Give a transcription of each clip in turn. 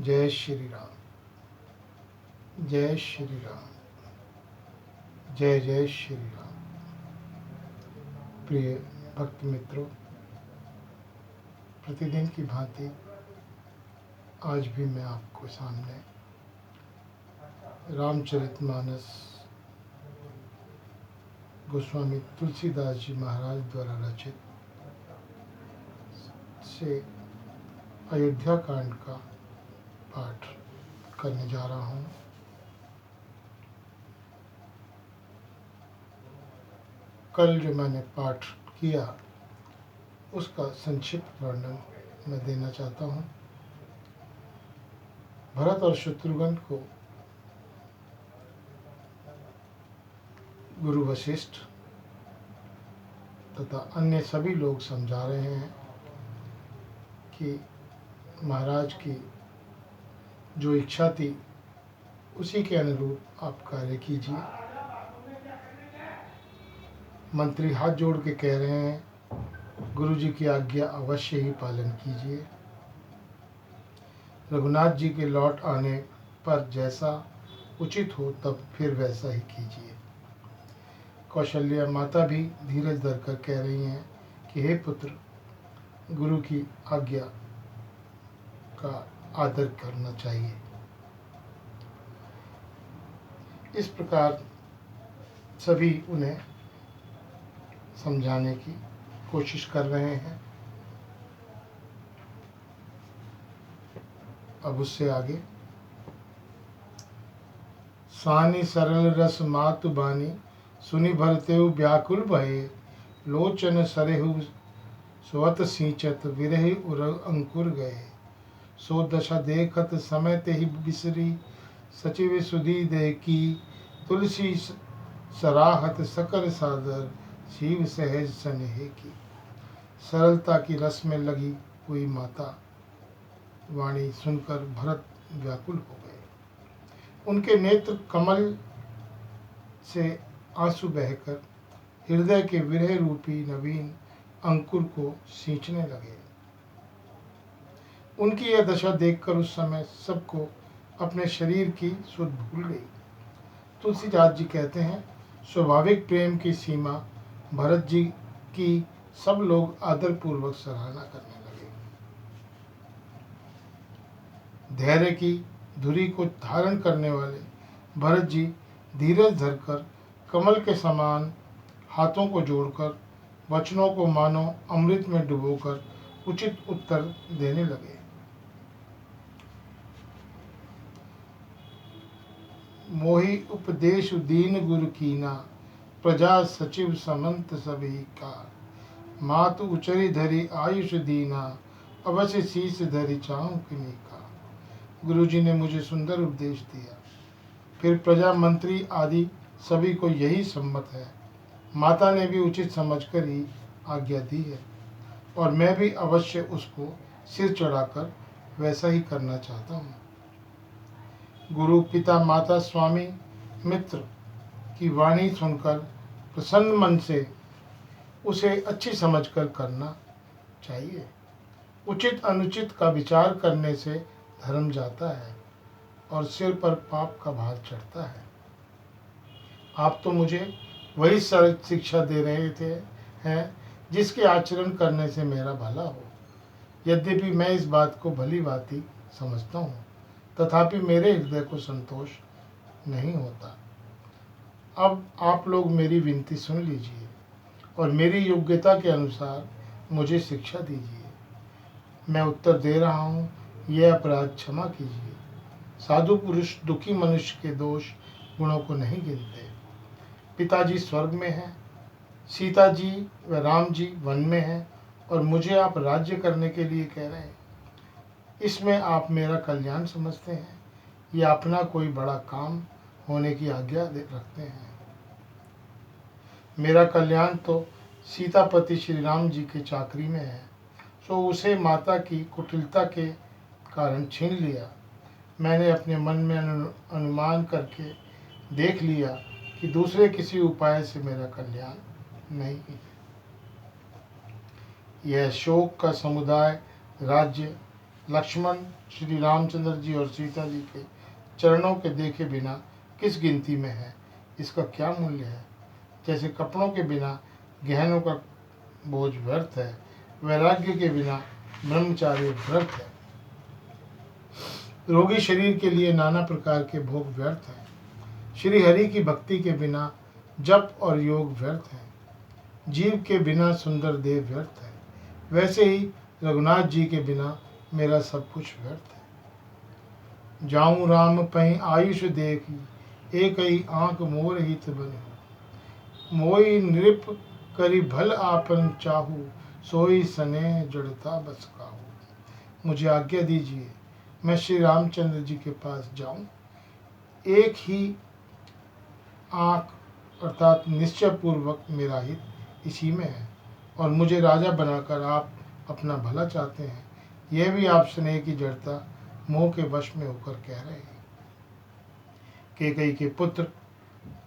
जय श्री राम। जय श्री राम। जय जय श्री राम। प्रिय भक्त मित्रों, प्रतिदिन की भांति आज भी मैं आपको सामने रामचरितमानस गोस्वामी तुलसीदास जी महाराज द्वारा रचित से अयोध्या कांड का पाठ करने जा रहा हूँ। कल जो मैंने पाठ किया उसका संक्षिप्त वर्णन मैं देना चाहता हूँ। भरत और शत्रुघ्न को गुरु वशिष्ठ तथा अन्य सभी लोग समझा रहे हैं कि महाराज की जो इच्छा थी उसी के अनुरूप आप कार्य कीजिए। मंत्री हाथ जोड़ के कह रहे हैं, गुरु जी की आज्ञा अवश्य ही पालन कीजिए। रघुनाथ जी के लौट आने पर जैसा उचित हो तब फिर वैसा ही कीजिए। कौशल्या माता भी धीरज धरकर कह रही हैं कि हे पुत्र, गुरु की आज्ञा का आदर करना चाहिए। इस प्रकार सभी उन्हें समझाने की कोशिश कर रहे हैं। अब उससे आगे, सानी सरल रस मातु बानी, सुनि भरतेउ व्याकुल भये, लोचन सरेहु स्वत सींचत, विरहि उर अंकुर गए। सो दशा देखत समय तेहि बिसरी, सचिव सुधी दे की, तुलसी सराहत सकल सादर, शिव सहज स्नेह की। सरलता की रस में लगी हुई माता वाणी सुनकर भरत व्याकुल हो गए। उनके नेत्र कमल से आंसू बहकर हृदय के विरह रूपी नवीन अंकुर को सींचने लगे। उनकी यह दशा देखकर उस समय सबको अपने शरीर की सुध भूल गई। तुलसीदास जी कहते हैं, स्वाभाविक प्रेम की सीमा भरत जी की सब लोग आदरपूर्वक सराहना करने लगे। धैर्य की धुरी को धारण करने वाले भरत जी धीरज धरकर कमल के समान हाथों को जोड़कर वचनों को मानो अमृत में डुबोकर उचित उत्तर देने लगे। मोहि उपदेश दीन गुरु कीना, प्रजा सचिव समंत सभी का। मातु उचरी धरी आयुष दीना, अवश्य शीस धरी चाहूं किन्हीं का। गुरु जी ने मुझे सुंदर उपदेश दिया, फिर प्रजा मंत्री आदि सभी को यही सम्मत है। माता ने भी उचित समझकर ही आज्ञा दी है और मैं भी अवश्य उसको सिर चढ़ाकर वैसा ही करना चाहता हूँ। गुरु पिता माता स्वामी मित्र की वाणी सुनकर प्रसन्न मन से उसे अच्छी समझकर करना चाहिए। उचित अनुचित का विचार करने से धर्म जाता है और सिर पर पाप का भार चढ़ता है। आप तो मुझे वही सरल शिक्षा दे रहे थे हैं जिसके आचरण करने से मेरा भला हो। यद्यपि मैं इस बात को भली भांति समझता हूँ, तथापि मेरे हृदय को संतोष नहीं होता। अब आप लोग मेरी विनती सुन लीजिए और मेरी योग्यता के अनुसार मुझे शिक्षा दीजिए। मैं उत्तर दे रहा हूँ, यह अपराध क्षमा कीजिए। साधु पुरुष दुखी मनुष्य के दोष गुणों को नहीं गिनते। पिताजी स्वर्ग में हैं, सीता जी व राम जी वन में हैं और मुझे आप राज्य करने के लिए कह रहे हैं। इसमें आप मेरा कल्याण समझते हैं या अपना कोई बड़ा काम होने की आज्ञा रखते हैं। मेरा कल्याण तो सीतापति श्री राम जी के चाकरी में है, सो उसे माता की कुटिलता के कारण छीन लिया। मैंने अपने मन में अनुमान करके देख लिया कि दूसरे किसी उपाय से मेरा कल्याण नहीं है। यह शोक का समुदाय राज्य लक्ष्मण श्री रामचंद्र जी और सीता जी के चरणों के देखे बिना किस गिनती में है, इसका क्या मूल्य है। जैसे कपड़ों के बिना गहनों का बोझ व्यर्थ है, वैराग्य के बिना ब्रह्मचार्य व्यर्थ है। रोगी शरीर के लिए नाना प्रकार के भोग व्यर्थ हैं। श्री हरि की भक्ति के बिना जप और योग व्यर्थ है। जीव के बिना सुंदर देह व्यर्थ है। वैसे ही रघुनाथ जी के बिना मेरा सब कुछ व्यर्थ है। जाऊं राम पहीं आयुष देखी, एक ही आंख मोर हित बने। मोई नृप करी भल आपन चाहू, सोई सने जड़ता बस काहू। मुझे आज्ञा दीजिए, मैं श्री रामचंद्र जी के पास जाऊं। एक ही आंख अर्थात निश्चय पूर्वक मेरा हित इसी में है, और मुझे राजा बनाकर आप अपना भला चाहते हैं। यह भी आप स्नेह की जड़ता मोह के वश में होकर कह रहे हैं। केकई के पुत्र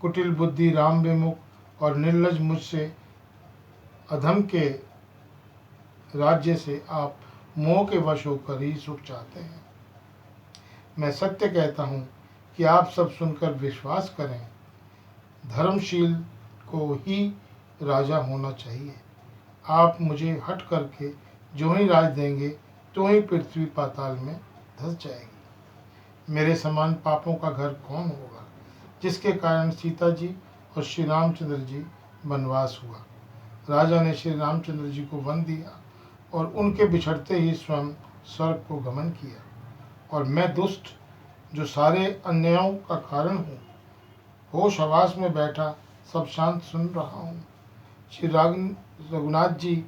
कुटिल बुद्धि राम विमुख और निर्लज मुझसे अधम के राज्य से आप मोह के वश होकर ही सुख चाहते हैं। मैं सत्य कहता हूँ कि आप सब सुनकर विश्वास करें। धर्मशील को ही राजा होना चाहिए। आप मुझे हट करके जो ही राज देंगे तो ही पृथ्वी पाताल में धंस जाएगी। मेरे समान पापों का घर कौन होगा, जिसके कारण सीता जी और श्री रामचंद्र जी वनवास हुआ। राजा ने श्री रामचंद्र जी को वन दिया और उनके बिछड़ते ही स्वयं स्वर्ग को गमन किया, और मैं दुष्ट जो सारे अन्यायों का कारण हूँ, होश हवास में बैठा सब शांत सुन रहा हूँ। श्री रघुनाथ जी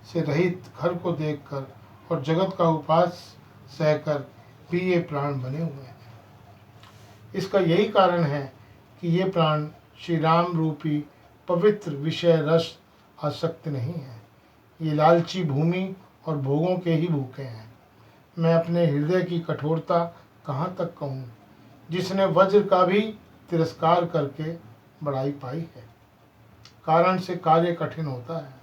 से रहित घर को देखकर और जगत का उपास सहकर भी ये प्राण बने हुए हैं। इसका यही कारण है कि ये प्राण श्री राम रूपी पवित्र विषय रस आसक्त नहीं है। ये लालची भूमि और भोगों के ही भूखे हैं। मैं अपने हृदय की कठोरता कहाँ तक कहूँ, जिसने वज्र का भी तिरस्कार करके बड़ाई पाई है। कारण से कार्य कठिन होता है,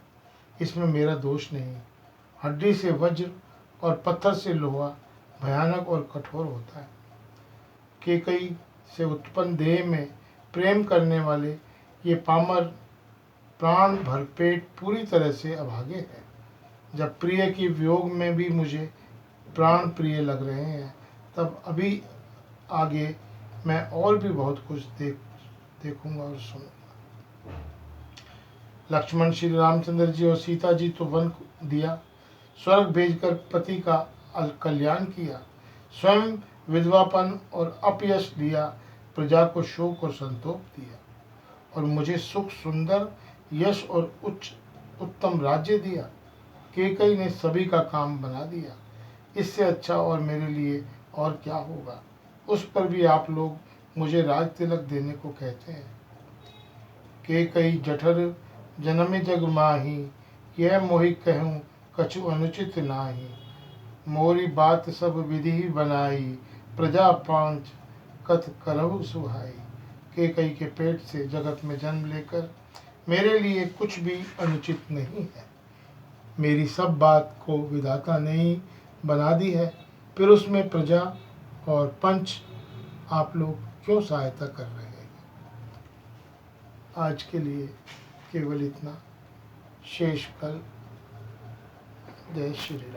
इसमें मेरा दोष नहीं। हड्डी से वज्र और पत्थर से लोहा भयानक और कठोर होता है। केकई से उत्पन्न देह में प्रेम करने वाले ये पामर प्राण भरपेट पूरी तरह से अभागे हैं। जब प्रिय की वियोग में भी मुझे प्राण प्रिय लग रहे हैं, तब अभी आगे मैं और भी बहुत कुछ देखूंगा और सुनूंगा। लक्ष्मण श्री रामचंद्र जी और सीता जी तो वन दिया, स्वर्ग भेजकर पति का कल्याण किया, स्वयं विधवापन और अपयश दिया, प्रजा को शोक और संतोष दिया, और मुझे सुख सुंदर यश और उच्च उत्तम राज्य दिया। केकई ने सभी का काम बना दिया। इससे अच्छा और मेरे लिए और क्या होगा। उस पर भी आप लोग मुझे राज तिलक देने को कहते हैं। केकई जठर जनम जग माही, यह मोहि कहूँ कछु अनुचित नाही। मोरी बात सब विधि बनाई, प्रजा पांच कथ करहु सुहाई। केकई के पेट से जगत में जन्म लेकर मेरे लिए कुछ भी अनुचित नहीं है। मेरी सब बात को विधाता ने ही बना दी है, फिर उसमें प्रजा और पंच आप लोग क्यों सहायता कर रहे हैं। आज के लिए केवल इतना। शेष कल। जय श्री राम।